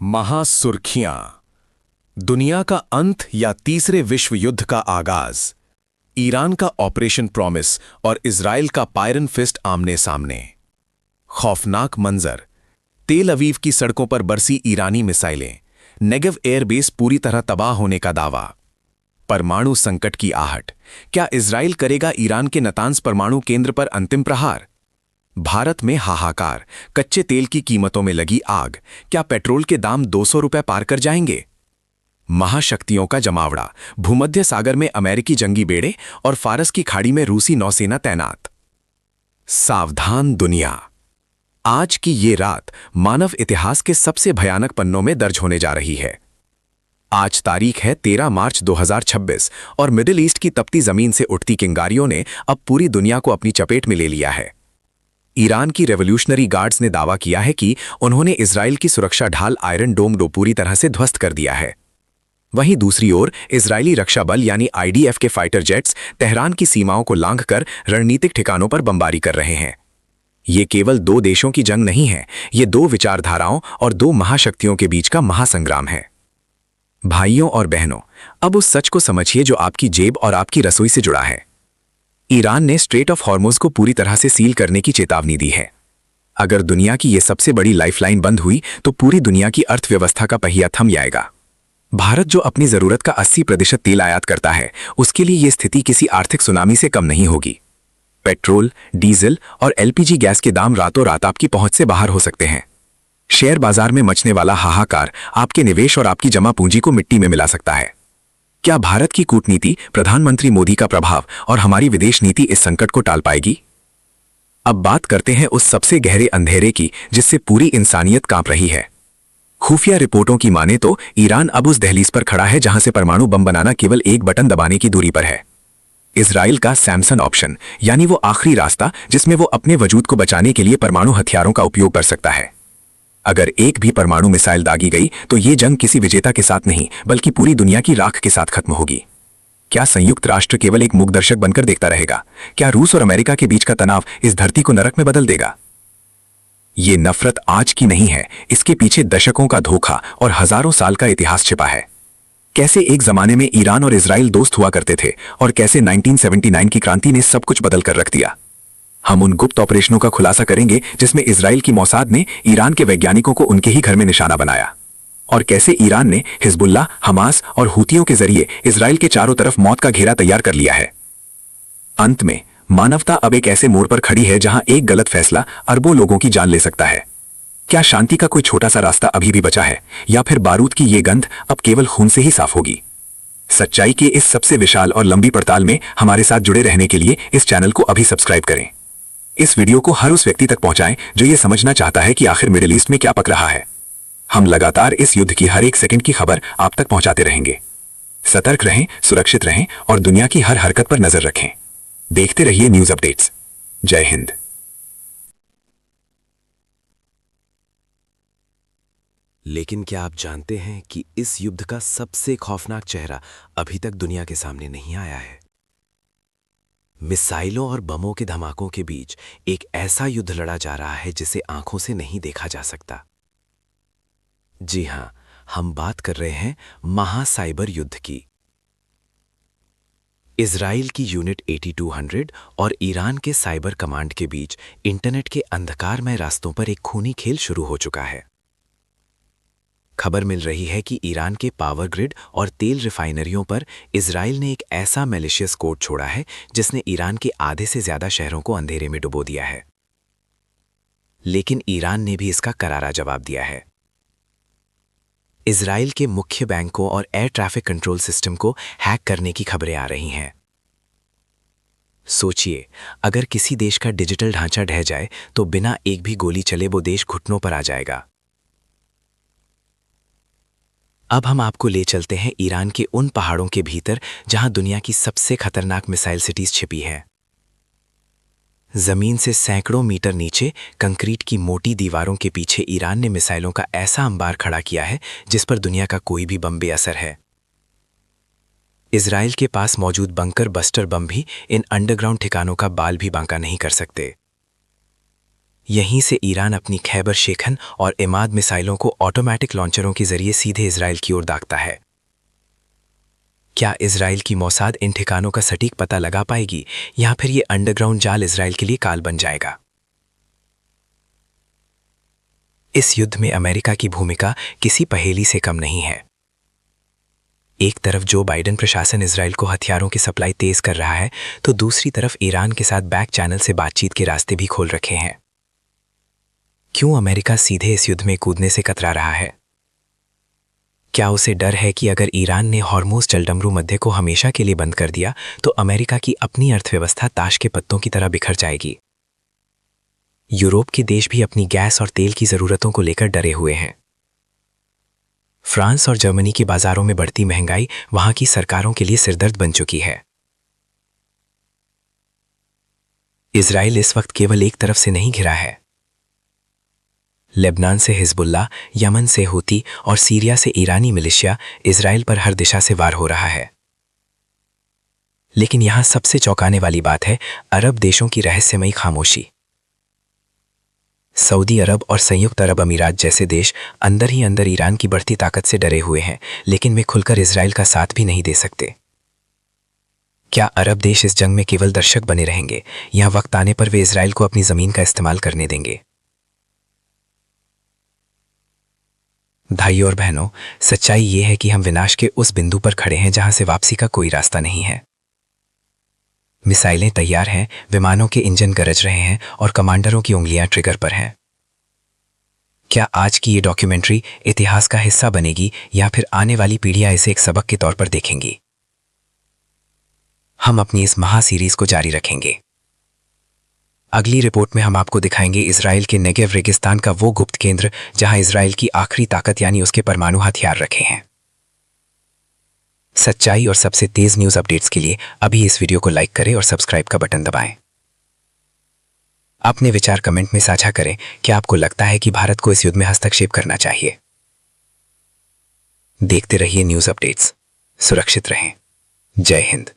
महासुर्खियां। दुनिया का अंत या तीसरे विश्व युद्ध का आगाज। ईरान का ऑपरेशन प्रॉमिस और इजराइल का पायरन फिस्ट आमने सामने। खौफनाक मंजर। तेल अवीव की सड़कों पर बरसी ईरानी मिसाइलें। नेगेव एयरबेस पूरी तरह तबाह होने का दावा। परमाणु संकट की आहट। क्या इजराइल करेगा ईरान के नतांज परमाणु केंद्र पर अंतिम प्रहार? भारत में हाहाकार। कच्चे तेल की कीमतों में लगी आग। क्या पेट्रोल के दाम 200 रुपए पार कर जाएंगे? महाशक्तियों का जमावड़ा। भूमध्य सागर में अमेरिकी जंगी बेड़े और फारस की खाड़ी में रूसी नौसेना तैनात। सावधान दुनिया। आज की ये रात मानव इतिहास के सबसे भयानक पन्नों में दर्ज होने जा रही है। आज तारीख है 13 मार्च 2026 और मिडिल ईस्ट की तपती जमीन से उठती चिंगारियों ने अब पूरी दुनिया को अपनी चपेट में ले लिया है। ईरान की रेवोल्यूशनरी गार्ड्स ने दावा किया है कि उन्होंने इजराइल की सुरक्षा ढाल आयरन डोम को पूरी तरह से ध्वस्त कर दिया है। वहीं दूसरी ओर इजरायली रक्षा बल यानी आईडीएफ के फाइटर जेट्स तेहरान की सीमाओं को लांघकर रणनीतिक ठिकानों पर बमबारी कर रहे हैं। ये केवल दो देशों की जंग नहीं है, ये दो विचारधाराओं और दो महाशक्तियों के बीच का महासंग्राम है। भाइयों और बहनों, अब उस सच को समझिए जो आपकी जेब और आपकी रसोई से जुड़ा है। ईरान ने स्ट्रेट ऑफ हॉर्मुज को पूरी तरह से सील करने की चेतावनी दी है। अगर दुनिया की यह सबसे बड़ी लाइफलाइन बंद हुई तो पूरी दुनिया की अर्थव्यवस्था का पहिया थम जाएगा। भारत जो अपनी जरूरत का 80% तेल आयात करता है, उसके लिए यह स्थिति किसी आर्थिक सुनामी से कम नहीं होगी। पेट्रोल, डीजल और एलपीजी गैस के दाम रातों रात आपकी पहुंच से बाहर हो सकते हैं। शेयर बाजार में मचने वाला हाहाकार आपके निवेश और आपकी जमा पूंजी को मिट्टी में मिला सकता है। क्या भारत की कूटनीति, प्रधानमंत्री मोदी का प्रभाव और हमारी विदेश नीति इस संकट को टाल पाएगी? अब बात करते हैं उस सबसे गहरे अंधेरे की जिससे पूरी इंसानियत कांप रही है। खुफिया रिपोर्टों की माने तो ईरान अब उस दहलीज पर खड़ा है जहां से परमाणु बम बनाना केवल एक बटन दबाने की दूरी पर है। इजराइल का सैमसन ऑप्शन, यानी वो आखिरी रास्ता जिसमें वो अपने वजूद को बचाने के लिए परमाणु हथियारों का उपयोग कर सकता है। अगर एक भी परमाणु मिसाइल दागी गई तो ये जंग किसी विजेता के साथ नहीं बल्कि पूरी दुनिया की राख के साथ खत्म होगी। क्या संयुक्त राष्ट्र केवल एक मूक दर्शक बनकर देखता रहेगा? क्या रूस और अमेरिका के बीच का तनाव इस धरती को नरक में बदल देगा? ये नफरत आज की नहीं है, इसके पीछे दशकों का धोखा और हजारों साल का इतिहास छिपा है। कैसे एक जमाने में ईरान और इजराइल दोस्त हुआ करते थे और कैसे 1979 की क्रांति ने सब कुछ बदल कर रख दिया। हम उन गुप्त ऑपरेशनों का खुलासा करेंगे जिसमें इजराइल की मौसाद ने ईरान के वैज्ञानिकों को उनके ही घर में निशाना बनाया, और कैसे ईरान ने हिजबुल्लाह, हमास और हूतियों के जरिए इजराइल के चारों तरफ मौत का घेरा तैयार कर लिया है। अंत में मानवता अब एक ऐसे मोड़ पर खड़ी है जहां एक गलत फैसला अरबों लोगों की जान ले सकता है। क्या शांति का कोई छोटा सा रास्ता अभी भी बचा है, या फिर बारूद की ये गंध अब केवल खून से ही साफ होगी? सच्चाई के इस सबसे विशाल और लंबी पड़ताल में हमारे साथ जुड़े रहने के लिए इस चैनल को अभी सब्सक्राइब करें। इस वीडियो को हर उस व्यक्ति तक पहुंचाएं जो ये समझना चाहता है कि आखिर मिडिल ईस्ट में क्या पक रहा है। हम लगातार इस युद्ध की हर एक सेकंड की खबर आप तक पहुंचाते रहेंगे। सतर्क रहें, सुरक्षित रहें और दुनिया की हर हरकत पर नजर रखें। देखते रहिए न्यूज अपडेट्स। जय हिंद। लेकिन क्या आप जानते हैं कि इस युद्ध का सबसे खौफनाक चेहरा अभी तक दुनिया के सामने नहीं आया है? मिसाइलों और बमों के धमाकों के बीच एक ऐसा युद्ध लड़ा जा रहा है जिसे आंखों से नहीं देखा जा सकता। जी हां, हम बात कर रहे हैं महासाइबर युद्ध की। इजराइल की यूनिट 8200 और ईरान के साइबर कमांड के बीच इंटरनेट के अंधकारमय रास्तों पर एक खूनी खेल शुरू हो चुका है। खबर मिल रही है कि ईरान के पावर ग्रिड और तेल रिफाइनरियों पर इजराइल ने एक ऐसा मैलिशियस कोड छोड़ा है जिसने ईरान के आधे से ज्यादा शहरों को अंधेरे में डुबो दिया है। लेकिन ईरान ने भी इसका करारा जवाब दिया है। इजराइल के मुख्य बैंकों और एयर ट्रैफिक कंट्रोल सिस्टम को हैक करने की खबरें आ रही हैं। सोचिए, अगर किसी देश का डिजिटल ढांचा ढह जाए तो बिना एक भी गोली चले वो देश घुटनों पर आ जाएगा। अब हम आपको ले चलते हैं ईरान के उन पहाड़ों के भीतर जहां दुनिया की सबसे खतरनाक मिसाइल सिटीज छिपी है। जमीन से सैकड़ों मीटर नीचे कंक्रीट की मोटी दीवारों के पीछे ईरान ने मिसाइलों का ऐसा अंबार खड़ा किया है जिस पर दुनिया का कोई भी बम बेअसर है। इजराइल के पास मौजूद बंकर बस्टर बम भी इन अंडरग्राउंड ठिकानों का बाल भी बांका नहीं कर सकते। यहीं से ईरान अपनी खैबर शेखन और इमाद मिसाइलों को ऑटोमेटिक लॉन्चरों के जरिए सीधे इजराइल की ओर दागता है। क्या इजराइल की मोसाद इन ठिकानों का सटीक पता लगा पाएगी या फिर ये अंडरग्राउंड जाल इजराइल के लिए काल बन जाएगा? इस युद्ध में अमेरिका की भूमिका किसी पहेली से कम नहीं है। एक तरफ जो बाइडेन प्रशासन इजराइल को हथियारों की सप्लाई तेज कर रहा है, तो दूसरी तरफ ईरान के साथ बैक चैनल से बातचीत के रास्ते भी खोल रखे हैं। क्यों अमेरिका सीधे इस युद्ध में कूदने से कतरा रहा है? क्या उसे डर है कि अगर ईरान ने हॉर्मुज़ जलडमरू मध्य को हमेशा के लिए बंद कर दिया तो अमेरिका की अपनी अर्थव्यवस्था ताश के पत्तों की तरह बिखर जाएगी? यूरोप के देश भी अपनी गैस और तेल की जरूरतों को लेकर डरे हुए हैं। फ्रांस और जर्मनी के बाजारों में बढ़ती महंगाई वहां की सरकारों के लिए सिरदर्द बन चुकी है। इजराइल इस वक्त केवल एक तरफ से नहीं घिरा है। लेबनान से हिजबुल्लाह, यमन से हूती और सीरिया से ईरानी मिलिशिया इजराइल पर हर दिशा से वार हो रहा है। लेकिन यहां सबसे चौंकाने वाली बात है अरब देशों की रहस्यमयी खामोशी। सऊदी अरब और संयुक्त अरब अमीरात जैसे देश अंदर ही अंदर ईरान की बढ़ती ताकत से डरे हुए हैं, लेकिन वे खुलकर इजराइल का साथ भी नहीं दे सकते। क्या अरब देश इस जंग में केवल दर्शक बने रहेंगे या वक्त आने पर वे इजराइल को अपनी जमीन का इस्तेमाल करने देंगे? भाइयों और बहनों, सच्चाई ये है कि हम विनाश के उस बिंदु पर खड़े हैं जहां से वापसी का कोई रास्ता नहीं है। मिसाइलें तैयार हैं, विमानों के इंजन गरज रहे हैं और कमांडरों की उंगलियां ट्रिगर पर हैं। क्या आज की ये डॉक्यूमेंट्री इतिहास का हिस्सा बनेगी या फिर आने वाली पीढ़ियां इसे एक सबक के तौर पर देखेंगी? हम अपनी इस महा सीरीज को जारी रखेंगे। अगली रिपोर्ट में हम आपको दिखाएंगे इजराइल के नेगेव रेगिस्तान का वो गुप्त केंद्र जहां इजराइल की आखिरी ताकत यानी उसके परमाणु हथियार रखे हैं। सच्चाई और सबसे तेज न्यूज अपडेट्स के लिए अभी इस वीडियो को लाइक करें और सब्सक्राइब का बटन दबाएं। अपने विचार कमेंट में साझा करें। क्या आपको लगता है कि भारत को इस युद्ध में हस्तक्षेप करना चाहिए? देखते रहिए न्यूज अपडेट्स। सुरक्षित रहें। जय हिंद।